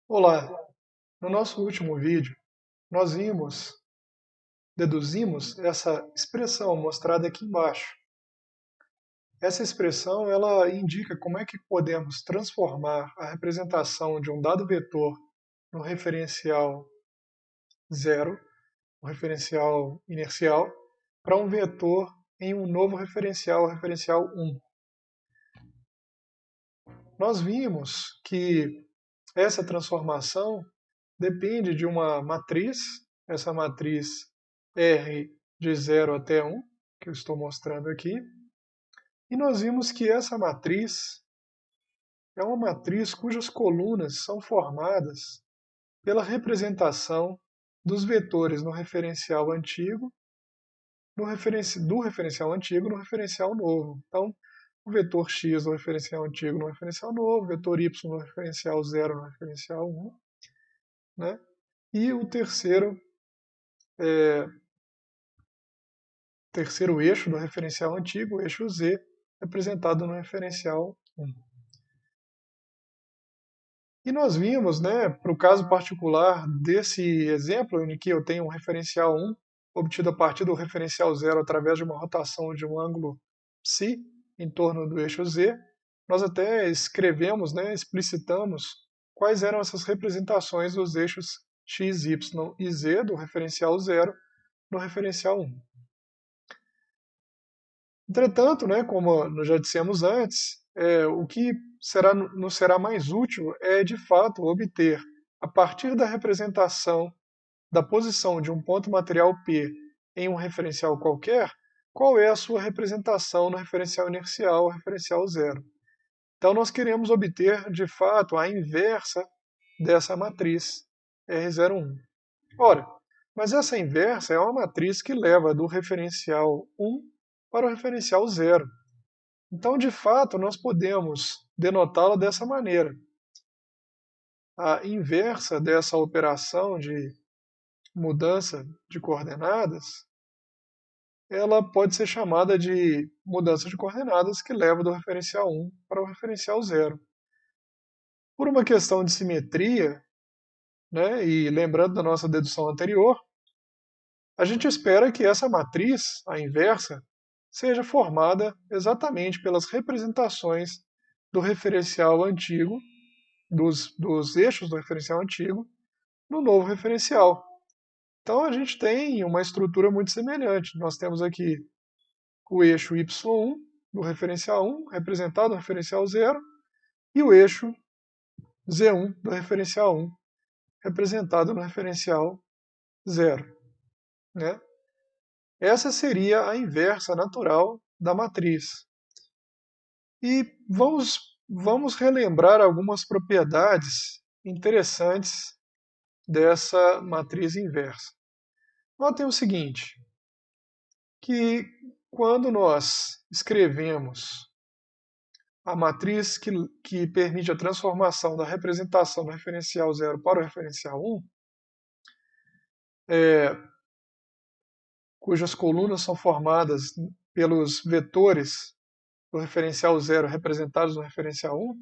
Olá! No nosso último vídeo, nós deduzimos essa expressão mostrada aqui embaixo. Essa expressão ela indica como é que podemos transformar a representação de um dado vetor no referencial zero, um referencial inercial, para um vetor em um novo referencial, o referencial 1. Nós vimos que essa transformação depende de uma matriz, essa matriz R de 0 até 1, que eu estou mostrando aqui, e nós vimos que essa matriz é uma matriz cujas colunas são formadas pela representação dos vetores no referencial antigo, do referencial antigo no referencial novo. Então, o vetor x no referencial antigo no referencial novo, o vetor y no referencial 0 no referencial 1, né? E o terceiro eixo do referencial antigo, o eixo z, representado no referencial 1. E nós vimos, né, para o caso particular desse exemplo, em que eu tenho um referencial 1 obtido a partir do referencial 0 através de uma rotação de um ângulo ψ em torno do eixo z, nós até escrevemos, né, explicitamos quais eram essas representações dos eixos x, y e z do referencial 0 no referencial 1. Entretanto, né, como nós já dissemos antes, o que nos será mais útil é, de fato, obter, a partir da representação da posição de um ponto material P em um referencial qualquer, qual é a sua representação no referencial inercial, referencial 0. Então, nós queremos obter, de fato, a inversa dessa matriz R01. Ora, mas essa inversa é uma matriz que leva do referencial 1 para o referencial 0. Então, de fato, nós podemos denotá-la dessa maneira. A inversa dessa operação de mudança de coordenadas, ela pode ser chamada de mudança de coordenadas que leva do referencial 1 para o referencial 0. Por uma questão de simetria, né, e lembrando da nossa dedução anterior, a gente espera que essa matriz, a inversa, seja formada exatamente pelas representações do referencial antigo, dos eixos do referencial antigo, no novo referencial. Então a gente tem uma estrutura muito semelhante. Nós temos aqui o eixo y1 do referencial 1, representado no referencial 0, e o eixo z1 do referencial 1, representado no referencial 0. Né? Essa seria a inversa natural da matriz. E vamos relembrar algumas propriedades interessantes dessa matriz inversa. Notem o seguinte, que quando nós escrevemos a matriz que permite a transformação da representação do referencial 0 para o referencial 1, cujas colunas são formadas pelos vetores do referencial 0 representados no referencial 1,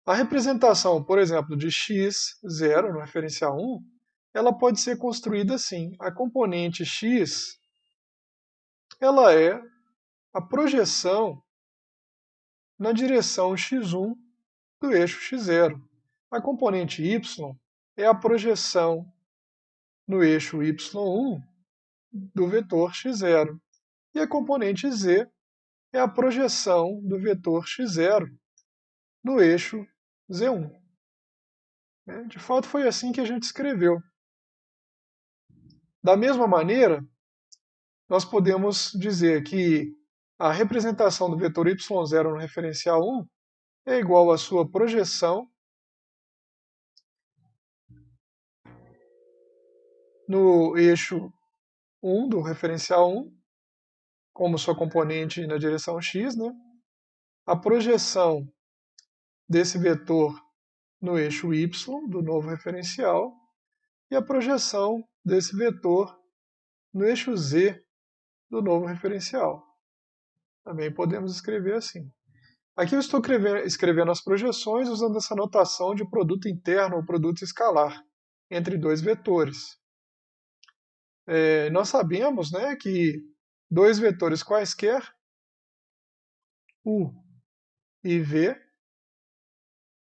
a representação, por exemplo, de x0 no referencial 1, ela pode ser construída assim. A componente x ela é a projeção na direção x1 do eixo x0. A componente y é a projeção no eixo y1 do vetor x0. E a componente z é a projeção do vetor x0 no eixo z1. De fato, foi assim que a gente escreveu. Da mesma maneira, nós podemos dizer que a representação do vetor y0 no referencial 1 é igual à sua projeção no eixo 1 do referencial 1, como sua componente na direção x, né? A projeção desse vetor no eixo y do novo referencial e a projeção desse vetor no eixo z do novo referencial. Também podemos escrever assim. Aqui eu estou escrevendo as projeções usando essa notação de produto interno ou produto escalar entre dois vetores. Nós sabemos, né, que dois vetores quaisquer, U e V,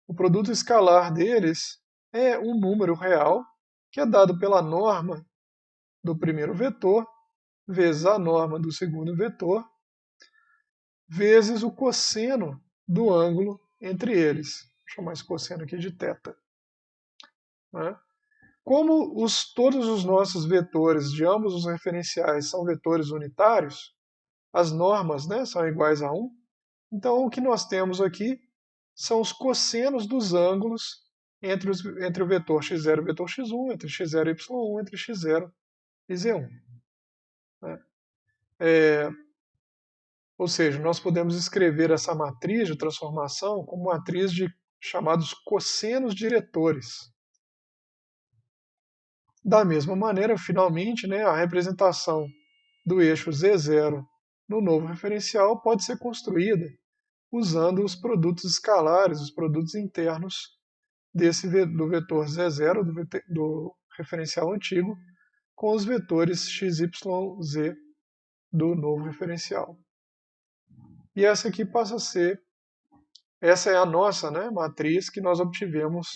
o produto escalar deles é um número real que é dado pela norma do primeiro vetor vezes a norma do segundo vetor vezes o cosseno do ângulo entre eles. Vou chamar esse cosseno aqui de θ. Né? Como todos os nossos vetores de ambos os referenciais são vetores unitários, as normas, né, são iguais a 1, então o que nós temos aqui são os cossenos dos ângulos entre o vetor x0 e o vetor x1, entre x0 e y1, entre x0 e z1. Né? Ou seja, nós podemos escrever essa matriz de transformação como matriz de chamados cossenos diretores. Da mesma maneira, finalmente, né, a representação do eixo Z0 no novo referencial pode ser construída usando os produtos escalares, os produtos internos do vetor Z0 do referencial antigo com os vetores x, y, z do novo referencial. E essa aqui passa a ser, essa é a nossa, né, matriz que nós obtivemos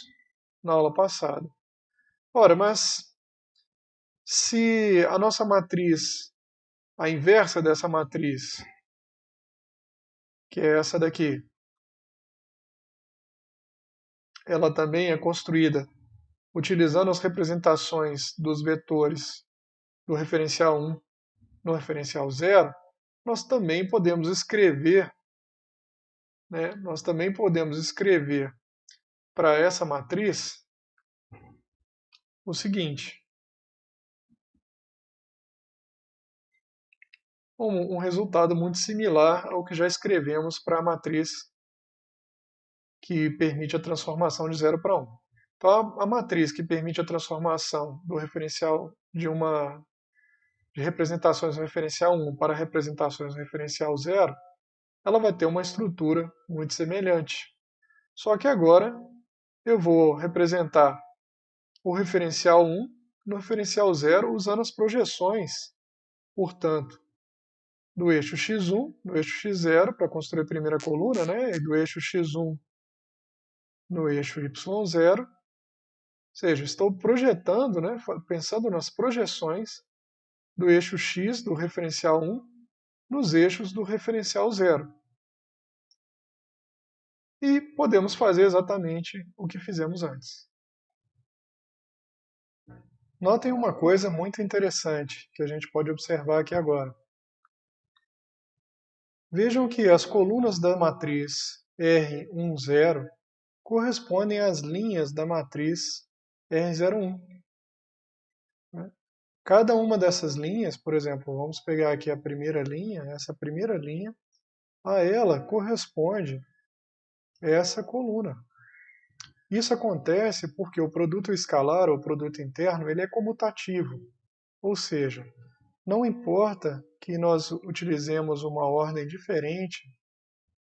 na aula passada. Ora, mas se a nossa matriz, a inversa dessa matriz, que é essa daqui, ela também é construída utilizando as representações dos vetores do referencial 1 no referencial 0, nós também podemos escrever, né, para essa matriz o seguinte: um resultado muito similar ao que já escrevemos para a matriz que permite a transformação de 0 para 1. Então, a matriz que permite a transformação do referencial de representações no referencial 1 para representações no referencial 0, ela vai ter uma estrutura muito semelhante. Só que agora eu vou representar o referencial 1 no referencial 0 usando as projeções, portanto, do eixo x1 no eixo x0 para construir a primeira coluna, né, e do eixo x1 no eixo y0. Ou seja, estou projetando, né, pensando nas projeções do eixo x do referencial 1 nos eixos do referencial 0. E podemos fazer exatamente o que fizemos antes. Notem uma coisa muito interessante que a gente pode observar aqui agora. Vejam que as colunas da matriz R10 correspondem às linhas da matriz R01. Né? Cada uma dessas linhas, por exemplo, vamos pegar aqui a primeira linha, essa primeira linha, a ela corresponde essa coluna. Isso acontece porque o produto escalar, ou produto interno, ele é comutativo. Ou seja, não importa que nós utilizemos uma ordem diferente,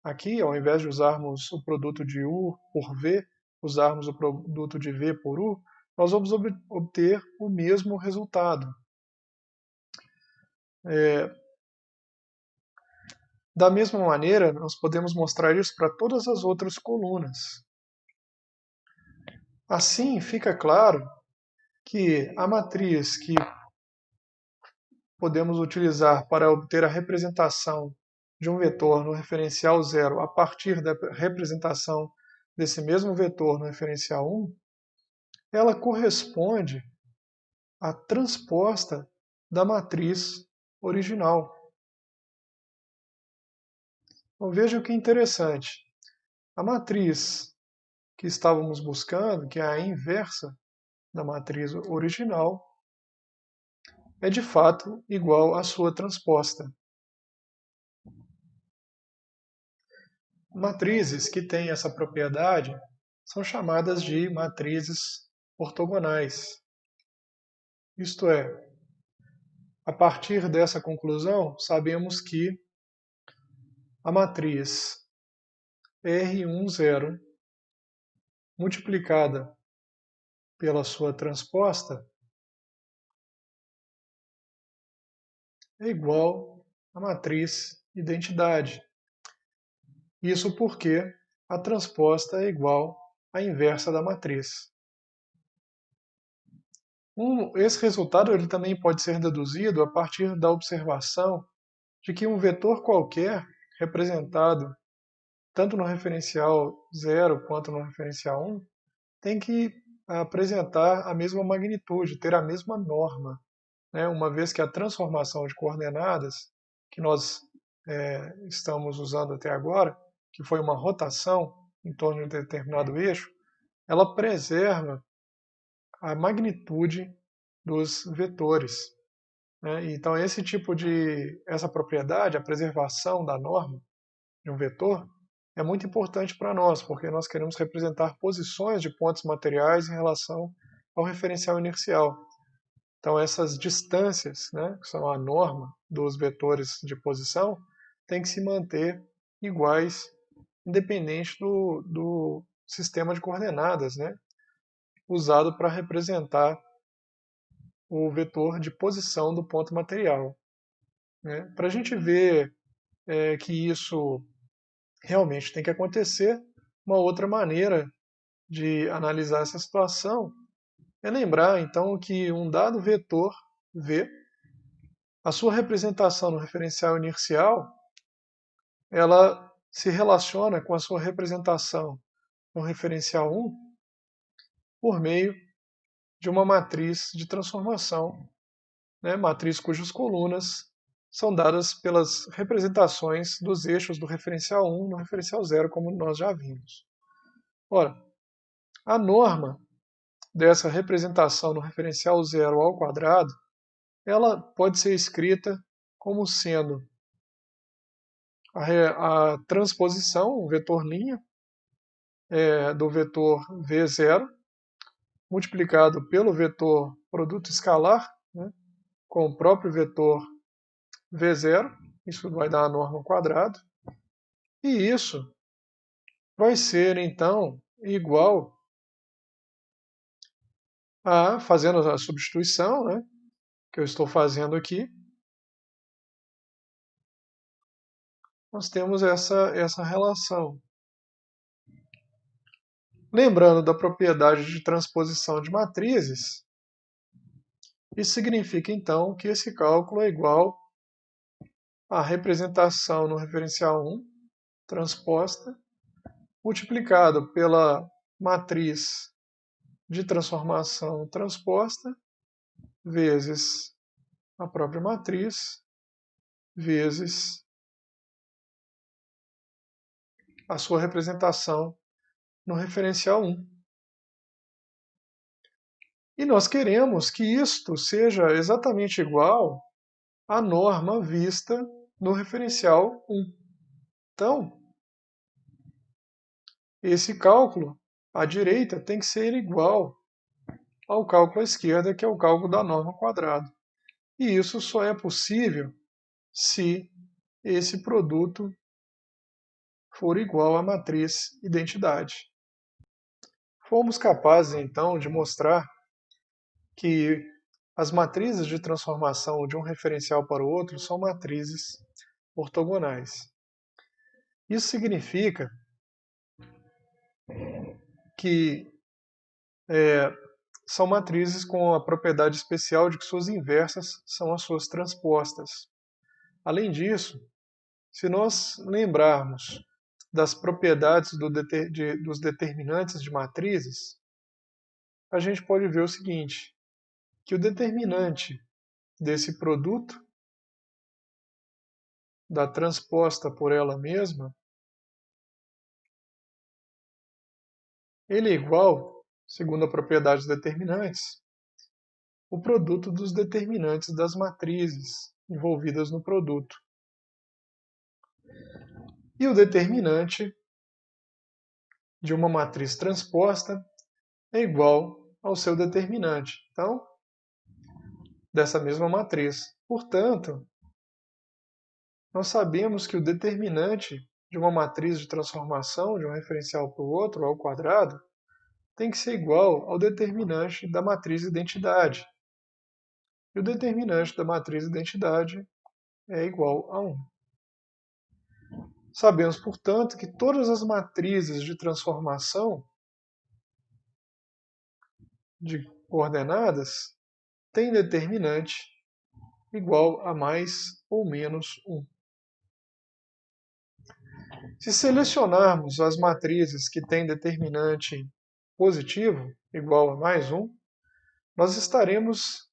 aqui, ao invés de usarmos o produto de U por V, usarmos o produto de V por U, nós vamos obter o mesmo resultado. Da mesma maneira, nós podemos mostrar isso para todas as outras colunas. Assim, fica claro que a matriz que podemos utilizar para obter a representação de um vetor no referencial 0 a partir da representação desse mesmo vetor no referencial 1, ela corresponde à transposta da matriz original. Então vejam que interessante. A matriz que estávamos buscando, que é a inversa da matriz original, é de fato igual à sua transposta. Matrizes que têm essa propriedade são chamadas de matrizes ortogonais. Isto é, a partir dessa conclusão, sabemos que a matriz R10 multiplicada pela sua transposta é igual à matriz identidade. Isso porque a transposta é igual à inversa da matriz. Esse resultado ele também pode ser deduzido a partir da observação de que um vetor qualquer representado tanto no referencial 0 quanto no referencial 1 tem que apresentar a mesma magnitude, ter a mesma norma, né? Uma vez que a transformação de coordenadas que nós estamos usando até agora, que foi uma rotação em torno de um determinado eixo, ela preserva a magnitude dos vetores, né? Então essa propriedade, a preservação da norma de um vetor, é muito importante para nós, porque nós queremos representar posições de pontos materiais em relação ao referencial inercial. Então essas distâncias, né, que são a norma dos vetores de posição, têm que se manter iguais, independente do sistema de coordenadas, né, usado para representar o vetor de posição do ponto material, né? Para a gente ver que isso realmente tem que acontecer, uma outra maneira de analisar essa situação é lembrar então que um dado vetor V, a sua representação no referencial inercial, ela se relaciona com a sua representação no referencial 1 por meio de uma matriz de transformação, né, matriz cujas colunas são dadas pelas representações dos eixos do referencial 1 no referencial 0, como nós já vimos. Ora, a norma dessa representação no referencial 0 ao quadrado, ela pode ser escrita como sendo a transposição, o vetor linha, do vetor V0, multiplicado pelo vetor produto escalar, né, com o próprio vetor V0, isso vai dar a norma ao quadrado, e isso vai ser, então, igual a, fazendo a substituição, né, que eu estou fazendo aqui, nós temos essa relação. Lembrando da propriedade de transposição de matrizes, isso significa, então, que esse cálculo é igual à representação no referencial 1, transposta, multiplicado pela matriz de transformação transposta, vezes a própria matriz, vezes a sua representação no referencial 1. E nós queremos que isto seja exatamente igual à norma vista no referencial 1. Então, esse cálculo à direita tem que ser igual ao cálculo à esquerda, que é o cálculo da norma ao quadrado. E isso só é possível se esse produto for igual à matriz identidade. Fomos capazes, então, de mostrar que as matrizes de transformação de um referencial para o outro são matrizes ortogonais. Isso significa que são matrizes com a propriedade especial de que suas inversas são as suas transpostas. Além disso, se nós lembrarmos das propriedades dos determinantes de matrizes, a gente pode ver o seguinte, que o determinante desse produto, da transposta por ela mesma, ele é igual, segundo a propriedade dos determinantes, o produto dos determinantes das matrizes envolvidas no produto. E o determinante de uma matriz transposta é igual ao seu determinante. Então, dessa mesma matriz. Portanto, nós sabemos que o determinante de uma matriz de transformação de um referencial para o outro, ao quadrado, tem que ser igual ao determinante da matriz identidade. E o determinante da matriz identidade é igual a 1. Sabemos, portanto, que todas as matrizes de transformação de coordenadas têm determinante igual a mais ou menos 1. Se selecionarmos as matrizes que têm determinante positivo, igual a mais 1, nós estaremos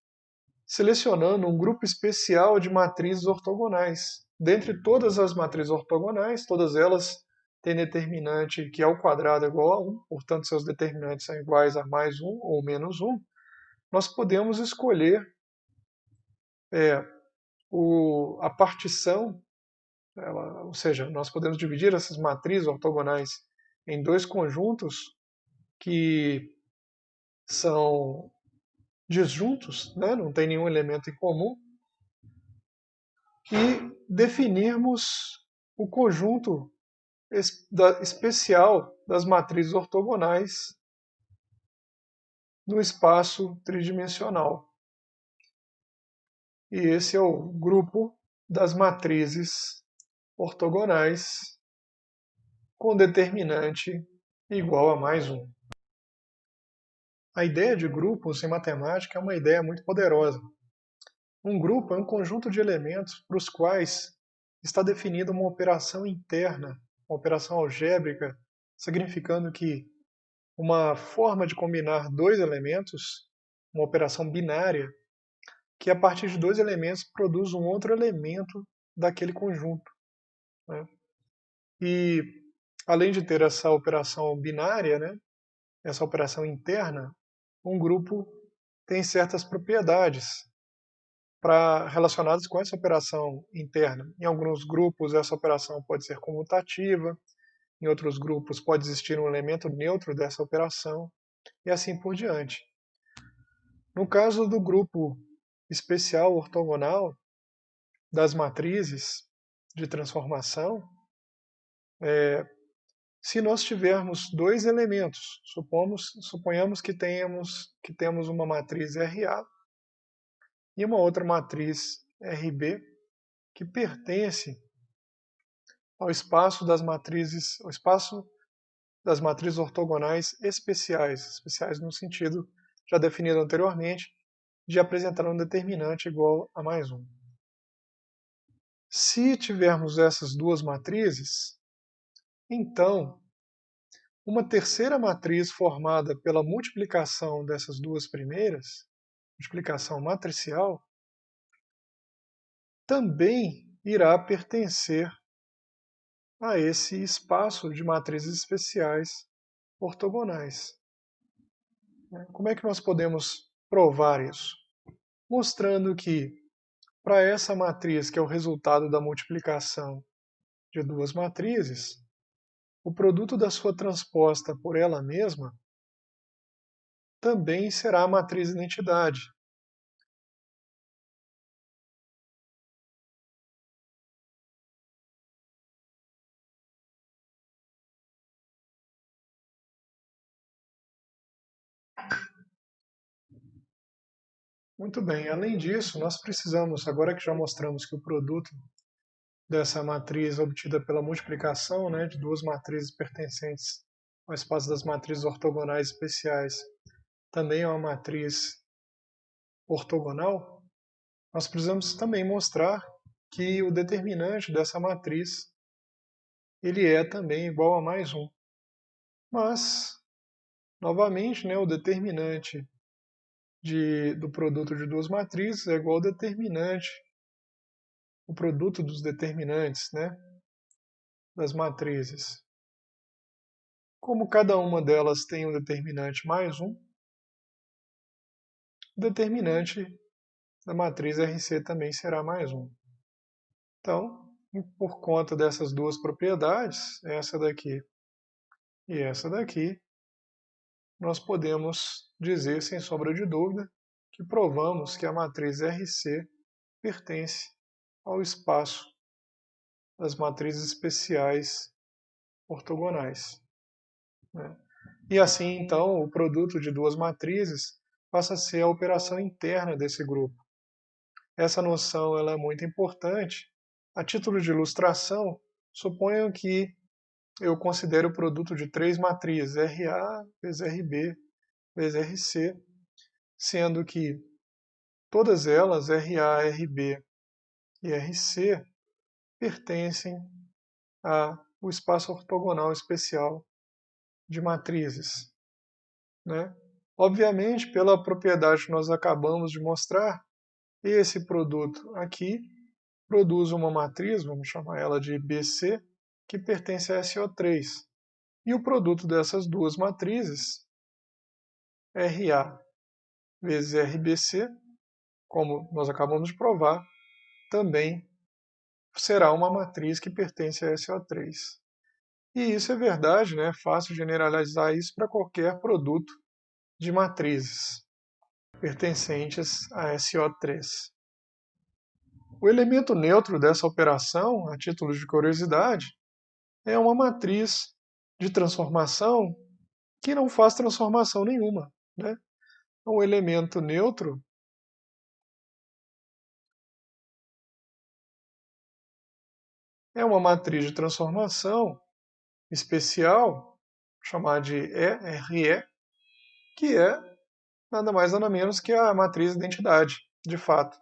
selecionando um grupo especial de matrizes ortogonais. Dentre todas as matrizes ortogonais, todas elas têm determinante que é ao quadrado igual a 1, portanto seus determinantes são iguais a mais 1 ou menos 1, nós podemos escolher a partição, ou seja, nós podemos dividir essas matrizes ortogonais em dois conjuntos que são disjuntos, né? Não tem nenhum elemento em comum, e definirmos o conjunto especial das matrizes ortogonais no espaço tridimensional. E esse é o grupo das matrizes ortogonais com determinante igual a mais 1. A ideia de grupos em matemática é uma ideia muito poderosa. Um grupo é um conjunto de elementos para os quais está definida uma operação interna, uma operação algébrica, significando que uma forma de combinar dois elementos, uma operação binária, que a partir de dois elementos produz um outro elemento daquele conjunto, né? E além de ter essa operação binária, né, essa operação interna, um grupo tem certas propriedades relacionadas com essa operação interna. Em alguns grupos, essa operação pode ser comutativa, em outros grupos, pode existir um elemento neutro dessa operação, e assim por diante. No caso do grupo especial ortogonal das matrizes de transformação, se nós tivermos dois elementos, suponhamos que temos uma matriz RA e uma outra matriz RB que pertence ao espaço das matrizes ortogonais especiais no sentido já definido anteriormente, de apresentar um determinante igual a mais 1. Se tivermos essas duas matrizes, então uma terceira matriz formada pela multiplicação dessas duas primeiras, multiplicação matricial, também irá pertencer a esse espaço de matrizes especiais ortogonais. Como é que nós podemos provar isso? Mostrando que, para essa matriz, que é o resultado da multiplicação de duas matrizes, o produto da sua transposta por ela mesma também será a matriz identidade. Muito bem, além disso, nós precisamos, agora que já mostramos que o produto dessa matriz obtida pela multiplicação, né, de duas matrizes pertencentes ao espaço das matrizes ortogonais especiais, também é uma matriz ortogonal, nós precisamos também mostrar que o determinante dessa matriz ele é também igual a mais 1. Mas, novamente, né, o determinante do produto de duas matrizes é igual ao determinante, o produto dos determinantes, né, das matrizes. Como cada uma delas tem um determinante mais 1, o determinante da matriz RC também será mais 1. Então, por conta dessas duas propriedades, essa daqui e essa daqui, nós podemos dizer, sem sombra de dúvida, que provamos que a matriz RC pertence ao espaço das matrizes especiais ortogonais, né? E assim, então, o produto de duas matrizes passa a ser a operação interna desse grupo. Essa noção ela é muito importante. A título de ilustração, suponham que eu considero o produto de três matrizes, RA vezes RB vezes RC, sendo que todas elas, RA, RB e RC, pertencem ao espaço ortogonal especial de matrizes, né? Obviamente, pela propriedade que nós acabamos de mostrar, esse produto aqui produz uma matriz, vamos chamar ela de BC, que pertence a SO3. E o produto dessas duas matrizes, RA vezes RBC, como nós acabamos de provar, também será uma matriz que pertence a SO3. E isso é verdade, né? É fácil generalizar isso para qualquer produto de matrizes pertencentes a SO3. O elemento neutro dessa operação, a título de curiosidade, é uma matriz de transformação que não faz transformação nenhuma, né? O elemento neutro é uma matriz de transformação especial, chamada de ERE, que é nada mais nada menos que a matriz identidade, de fato.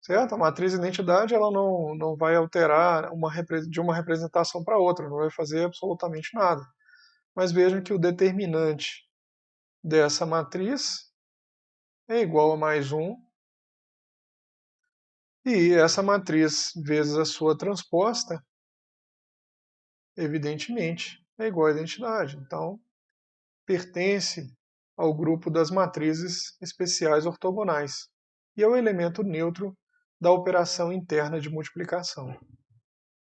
Certo? A matriz identidade ela não vai alterar de uma representação para outra, não vai fazer absolutamente nada. Mas vejam que o determinante dessa matriz é igual a mais 1, e essa matriz vezes a sua transposta, evidentemente, é igual à identidade. Então, pertence ao grupo das matrizes especiais ortogonais e é o elemento neutro da operação interna de multiplicação.